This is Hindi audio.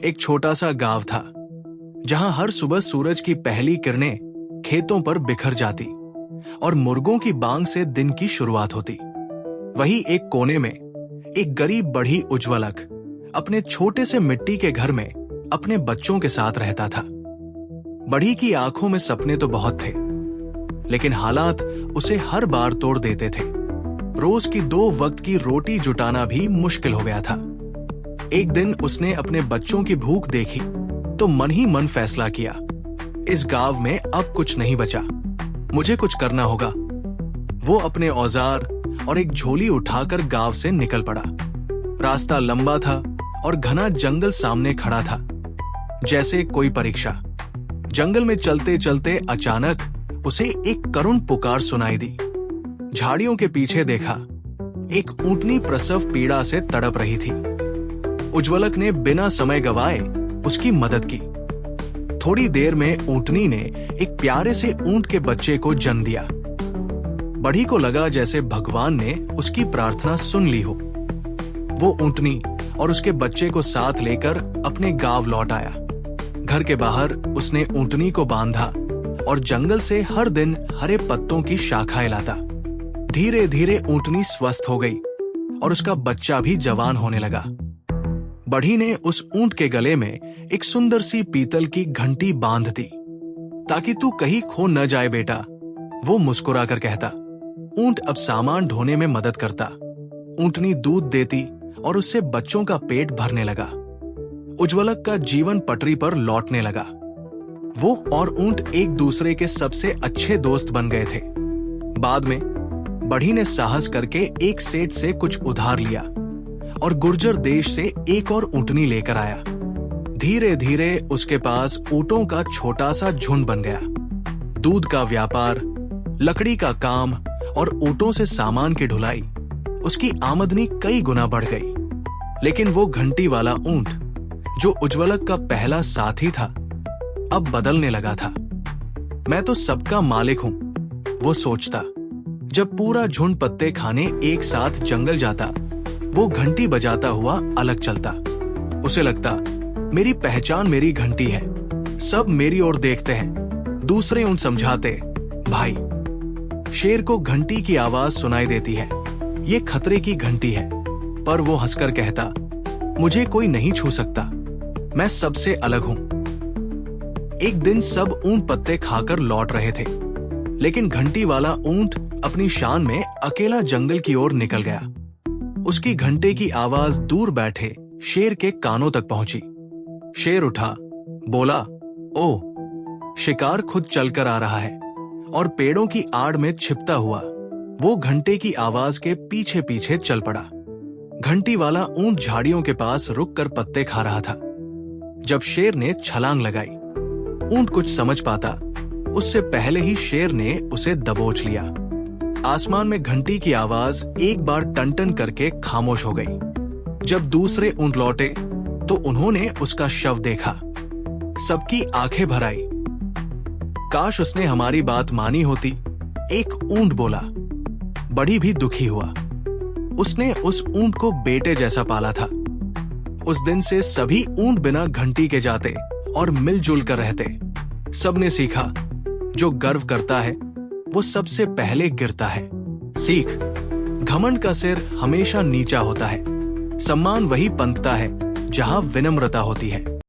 एक छोटा सा गांव था जहां हर सुबह सूरज की पहली किरणें खेतों पर बिखर जाती और मुर्गों की बांग से दिन की शुरुआत होती। वहीं एक कोने में एक गरीब बढ़ी उज्ज्वलक अपने छोटे से मिट्टी के घर में अपने बच्चों के साथ रहता था। बढ़ी की आंखों में सपने तो बहुत थे, लेकिन हालात उसे हर बार तोड़ देते थे। रोज की 2 वक्त की रोटी जुटाना भी मुश्किल हो गया था। एक दिन उसने अपने बच्चों की भूख देखी तो मन ही मन फैसला किया, इस गांव में अब कुछ नहीं बचा, मुझे कुछ करना होगा। वो अपने औजार और एक झोली उठाकर गांव से निकल पड़ा। रास्ता लंबा था और घना जंगल सामने खड़ा था, जैसे कोई परीक्षा। जंगल में चलते चलते अचानक उसे एक करुण पुकार सुनाई दी। झाड़ियों के पीछे देखा, एक ऊंटनी प्रसव पीड़ा से तड़प रही थी। उज्ज्वलक ने बिना समय गवाए उसकी मदद की। थोड़ी देर में ऊंटनी ने एक प्यारे से ऊंट के बच्चे को जन्म दिया। बढ़ी को लगा जैसे भगवान ने उसकी प्रार्थना सुन ली हो। वो ऊंटनी और उसके बच्चे को साथ लेकर अपने गांव लौट आया। घर के बाहर उसने ऊंटनी को बांधा और जंगल से हर दिन हरे पत्तों की शाखाएं लाता। धीरे धीरे ऊंटनी स्वस्थ हो गई और उसका बच्चा भी जवान होने लगा। बढ़ी ने उस ऊंट के गले में एक सुंदर सी पीतल की घंटी बांध दी, ताकि तू कहीं खो न जाए बेटा, वो मुस्कुराकर कहता। ऊंट अब सामान ढोने में मदद करता। ऊंटनी दूध देती और उससे बच्चों का पेट भरने लगा। उज्ज्वलक का जीवन पटरी पर लौटने लगा। वो और ऊंट एक दूसरे के सबसे अच्छे दोस्त बन गए थे। बाद में बढ़ी ने साहस करके एक सेठ से कुछ उधार लिया और गुर्जर देश से एक और ऊंटनी लेकर आया। धीरे धीरे उसके पास ऊंटों का छोटा सा झुंड बन गया। दूध का व्यापार, लकड़ी का काम और ऊंटों से सामान की ढुलाई, उसकी आमदनी कई गुना बढ़ गई। लेकिन वो घंटी वाला ऊंट, जो उज्ज्वलक का पहला साथी था, अब बदलने लगा था। मैं तो सबका मालिक हूं, वो सोचता। जब पूरा झुंड पत्ते खाने एक साथ जंगल जाता, वो घंटी बजाता हुआ अलग चलता। उसे लगता, मेरी पहचान मेरी घंटी है, सब मेरी ओर देखते हैं। दूसरे ऊंट समझाते, भाई, शेर को घंटी की आवाज सुनाई देती है, ये खतरे की घंटी है। पर वो हंसकर कहता, मुझे कोई नहीं छू सकता, मैं सबसे अलग हूं। एक दिन सब ऊंट पत्ते खाकर लौट रहे थे, लेकिन घंटी वाला ऊंट अपनी शान में अकेला जंगल की ओर निकल गया। उसकी घंटे की आवाज दूर बैठे शेर के कानों तक पहुंची। शेर उठा, बोला, ओ, शिकार खुद चलकर आ रहा है। और पेड़ों की आड़ में छिपता हुआ वो घंटे की आवाज के पीछे पीछे चल पड़ा। घंटी वाला ऊंट झाड़ियों के पास रुककर पत्ते खा रहा था। जब शेर ने छलांग लगाई, ऊंट कुछ समझ पाता उससे पहले ही शेर ने उसे दबोच लिया। आसमान में घंटी की आवाज एक बार टन-टन करके खामोश हो गई। जब दूसरे ऊंट लौटे तो उन्होंने उसका शव देखा। सबकी आंखें भर आई। काश उसने हमारी बात मानी होती, एक ऊंट बोला। बढ़ी भी दुखी हुआ। उसने उस ऊंट को बेटे जैसा पाला था। उस दिन से सभी ऊंट बिना घंटी के जाते और मिलजुल कर रहते। सबने सीखा, जो गर्व करता है वो सबसे पहले गिरता है। सीख, घमंड का सिर हमेशा नीचा होता है। सम्मान वही पनपता है जहां विनम्रता होती है।